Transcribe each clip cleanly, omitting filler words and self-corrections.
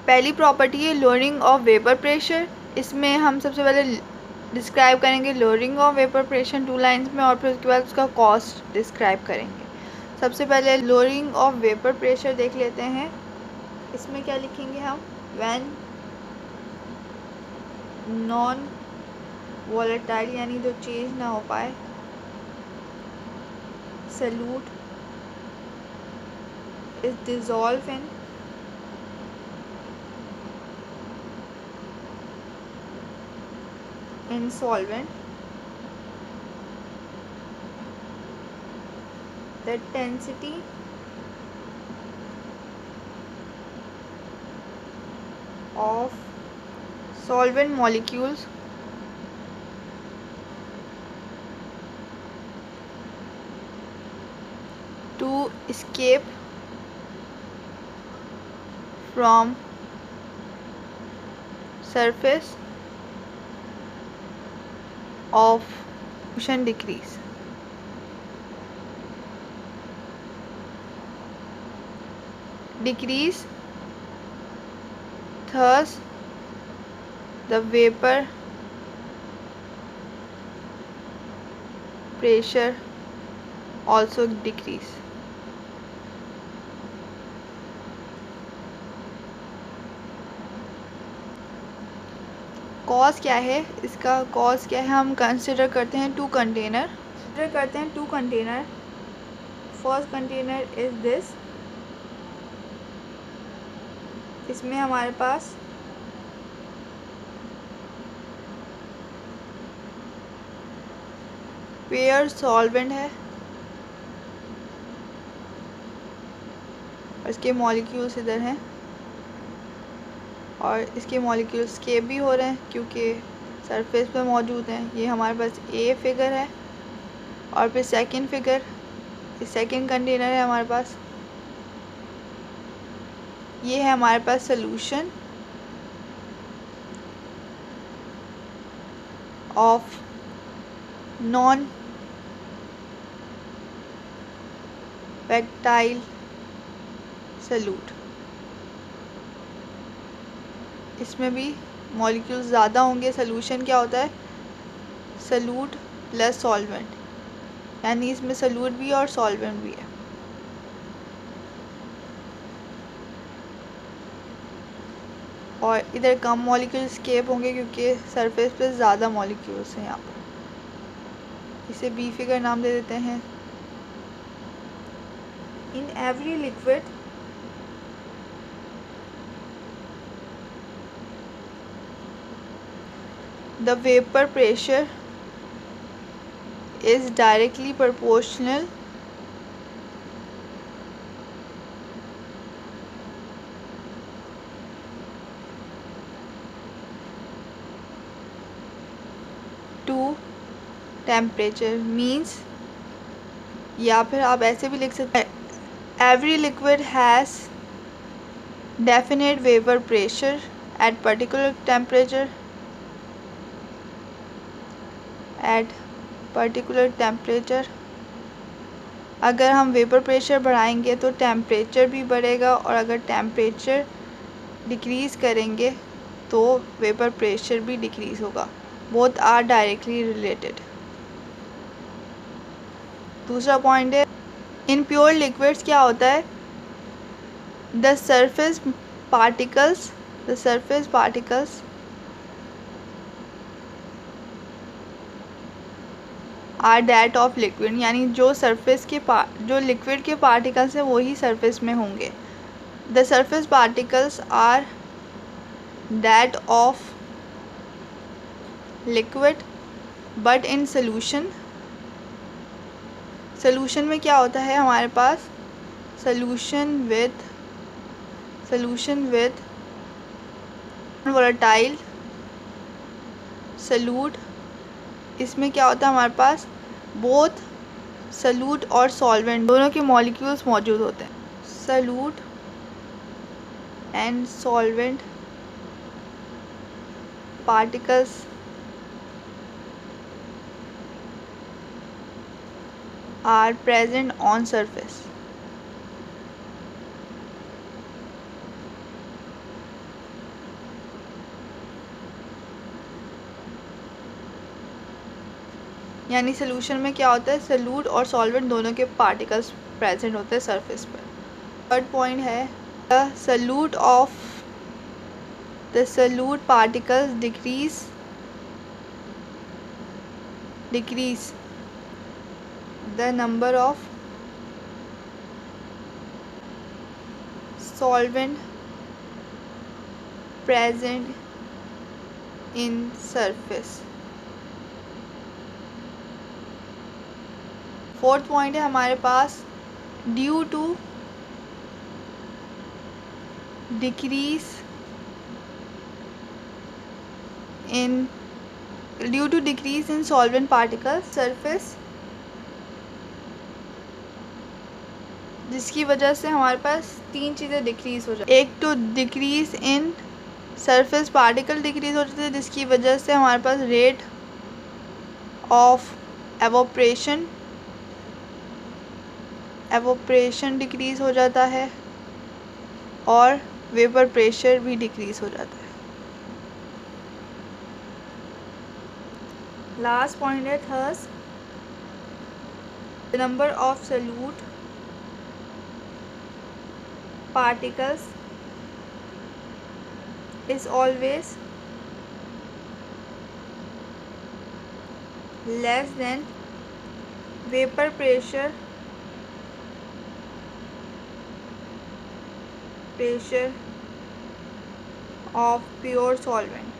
पहली प्रॉपर्टी है lowering of vapour pressure. इसमें हम सबसे पहले डिस्क्राइब करेंगे lowering of vapour pressure 2 lines में, और फिर उसके बाद उसका कॉस्ट डिस्क्राइब करेंगे। सबसे पहले लोअरिंग ऑफ वेपर प्रेशर देख लेते हैं। इसमें क्या लिखेंगे हम, व्हेन नॉन वॉलेटाइल यानी जो चेंज ना हो पाए, solute is dissolve in solvent, the density of solvent molecules to escape from surface of solution decrease. Thus the vapor pressure also decrease. Cause क्या है, इसका कॉज क्या है, हम कंसिडर करते हैं 2 container. First container is this, इसमें हमारे पास पेयर सॉल्वेंट है, और इसके मॉलिक्यूल्स इधर हैं, और इसके मॉलिक्यूल्स स्केप भी हो रहे हैं क्योंकि सरफेस पे मौजूद हैं। ये हमारे पास ए फिगर है, और फिर सेकंड फिगर, सेकंड कंटेनर है हमारे पास, ये है हमारे पास सॉल्यूशन ऑफ नॉन वैक्टाइल सॉल्यूट। इसमें भी मॉलिक्यूल्स ज़्यादा होंगे। सॉल्यूशन क्या होता है, सॉल्यूट प्लस सॉल्वेंट, यानी इसमें सॉल्यूट भी है और सॉल्वेंट भी है। और इधर कम मॉलिक्यूल स्केप होंगे क्योंकि सरफेस पे ज़्यादा मॉलिक्यूल्स हैं यहाँ पर। इसे बी फिगर नाम दे देते हैं। In every liquid the vapor pressure is directly proportional to temperature, means, या फिर आप ऐसे भी लिख सकते हैं, every liquid has definite vapor pressure at particular temperature, अगर हम वेपर प्रेशर बढ़ाएंगे तो टेम्परेचर भी बढ़ेगा, और अगर टेम्परेचर डिक्रीज़ करेंगे तो वेपर प्रेशर भी डिक्रीज़ होगा। Both are directly related. दूसरा पॉइंट है, इन प्योर लिक्विड्स क्या होता है, the surface particles are that of liquid, यानी जो सरफेस के जो लिक्विड के पार्टिकल्स हैं वही सरफेस में होंगे। The surface particles are that of liquid but in solution में क्या होता है, हमारे पास सॉल्यूशन विद वोलेटाइल सॉल्यूट, इसमें क्या होता है, हमारे पास बोथ सॉल्यूट और सॉल्वेंट दोनों के मॉलिक्यूल्स मौजूद होते हैं। Solute and solvent particles are present on surface. यानी सोल्यूशन में क्या होता है, सल्यूट और सॉल्वेंट दोनों के पार्टिकल्स प्रेजेंट होते हैं सरफेस पर। थर्ड पॉइंट है the solute particles decrease the number of solvent present in surface। Fourth point है हमारे पास due to decrease in solvent particles surface, जिसकी वजह से हमारे पास तीन चीज़ें डिक्रीज हो जाती है। एक तो decrease in surface particle decrease हो जाती है, जिसकी वजह से हमारे पास रेट ऑफ एवोपरेशन डिक्रीज हो जाता है और वेपर प्रेशर भी डिक्रीज हो जाता है। लास्ट पॉइंट है third, the number of solute particles is always less than vapor pressure of pure solvent।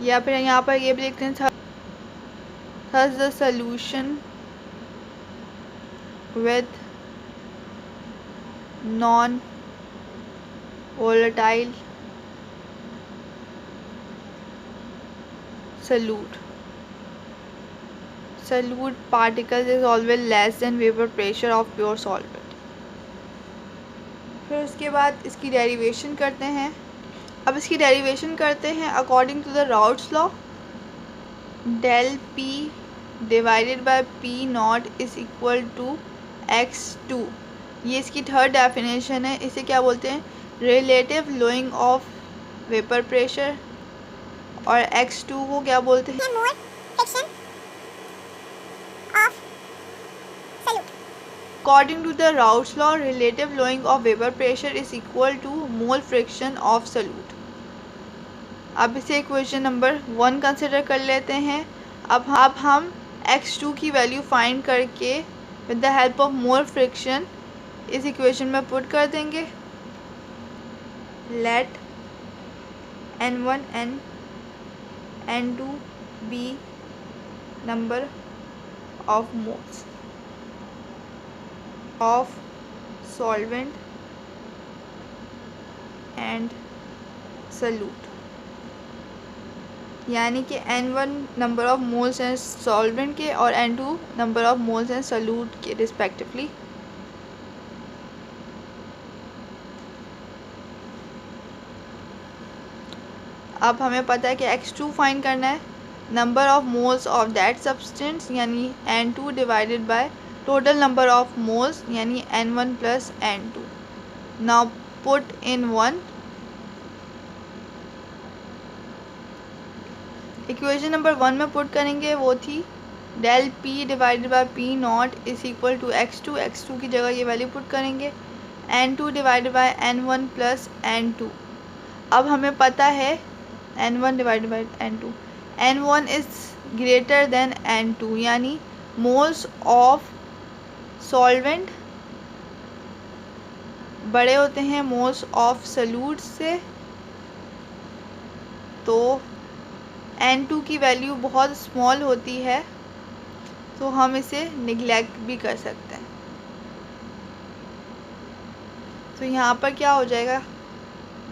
या फिर यहाँ पर ये भी लिखते हैं thus the solution with non-volatile solute particles is always less than vapor pressure of pure solvent। फिर उसके बाद इसकी डेरिवेशन करते हैं। अब इसकी डेरिवेशन करते हैं according to the Raoult's law, del P divided by P not is equal to x2। ये इसकी थर्ड डेफिनेशन है। इसे क्या बोलते हैं, relative lowering of vapour pressure, और x2 को क्या बोलते हैं, mole fraction of solute. According to the Raoult's law, relative lowering of vapour pressure is equal to mole fraction of solute. अब इसे इक्वेशन नंबर 1 कंसिडर कर लेते हैं। अब हम x2 की वैल्यू फाइंड करके with the help of mole fraction इस इक्वेशन में पुट कर देंगे। Let n1 and n2 be number of moles of solvent and solute, यानी कि n1 नंबर ऑफ मोल्स हैं सॉल्वेंट के और n2 नंबर ऑफ मोल्स हैं सॉल्यूट के रिस्पेक्टिवली। अब हमें पता है कि x2 फाइंड करना है, number of moles of that substance यानी n2 divided by total number of moles यानी n1 plus n2। Now put in 1। Equation number 1 में पुट करेंगे वो थी del P divided by P not is equal to x2 की जगह ये value put करेंगे n2 divided by n1 plus n2। अब हमें पता है n1 divided by n2, n1 is greater than n2 यानी मोल्स ऑफ सॉल्वेंट बड़े होते हैं मोल्स ऑफ सॉल्यूट से, तो n2 की वैल्यू बहुत स्मॉल होती है, तो हम इसे निगलेक्ट भी कर सकते हैं। तो यहाँ पर क्या हो जाएगा,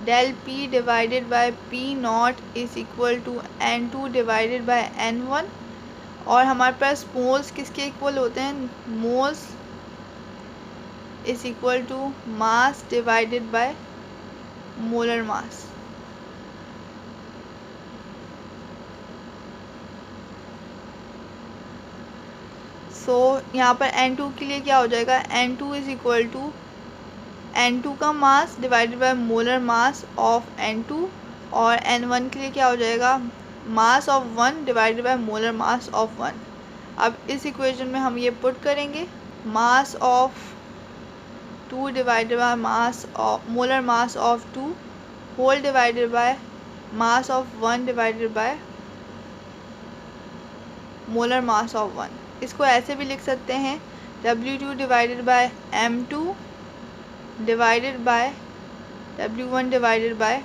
del P divided by P not is equal to n2 divided by n1, और हमारे पास मोल्स किसके इक्वल होते हैं, moles is equal to mass divided by molar mass. So यहाँ पर n2 के लिए क्या हो जाएगा, n2 is equal to N2 का mass divided by molar mass of N2, और N1 के लिए क्या हो जाएगा, mass of 1 divided by molar mass of 1। अब इस इक्वेशन में हम ये पुट करेंगे, mass of 2 divided by mass of molar mass of 2 whole divided by mass of 1 divided by molar mass of 1। इसको ऐसे भी लिख सकते हैं W2 divided by M2 divided by W1 divided by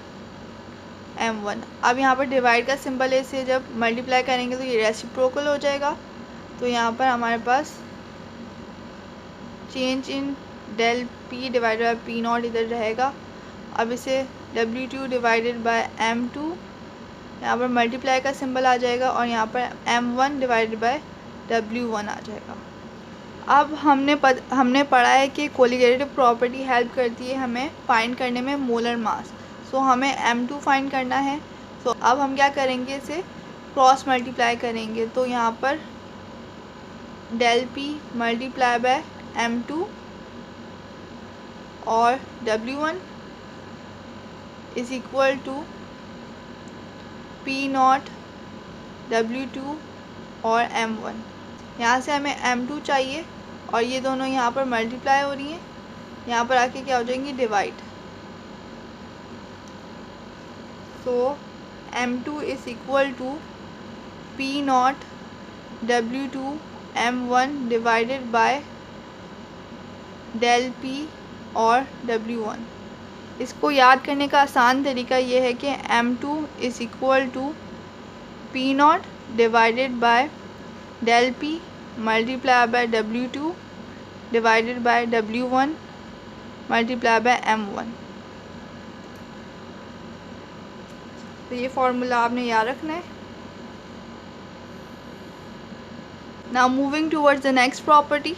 M1। अब यहाँ पर डिवाइड का सिंबल है, इसे जब मल्टीप्लाई करेंगे तो ये रेसिप्रोकल हो जाएगा। तो यहाँ पर हमारे पास change in del P divided by P naught इधर रहेगा। अब इसे W2 डिवाइडेड बाय M2, यहाँ पर मल्टीप्लाई का सिंबल आ जाएगा, और यहाँ पर M1 डिवाइडेड बाय W1 आ जाएगा। अब हमने पढ़ा है कि कोलिगेटिव प्रॉपर्टी हेल्प करती है हमें फाइंड करने में मोलर मास। सो हमें M2 फाइंड करना है। सो अब हम क्या करेंगे, इसे क्रॉस मल्टीप्लाई करेंगे। तो यहाँ पर del P multiply bye M2 और W1 is equal to P not W2 और M1। यहाँ से हमें M2 चाहिए, और ये दोनों यहाँ पर मल्टीप्लाई हो रही हैं, यहाँ पर आके क्या हो जाएंगी, divide. So M2 is equal to P not W2 M1 divided by del P और W1। इसको याद करने का आसान तरीका ये है कि M2 is equal to P not divided by del P multiply by W2 divided by W1 multiply by M1। तो ये फॉर्मूला आपने याद रखना है। Now moving towards the next property.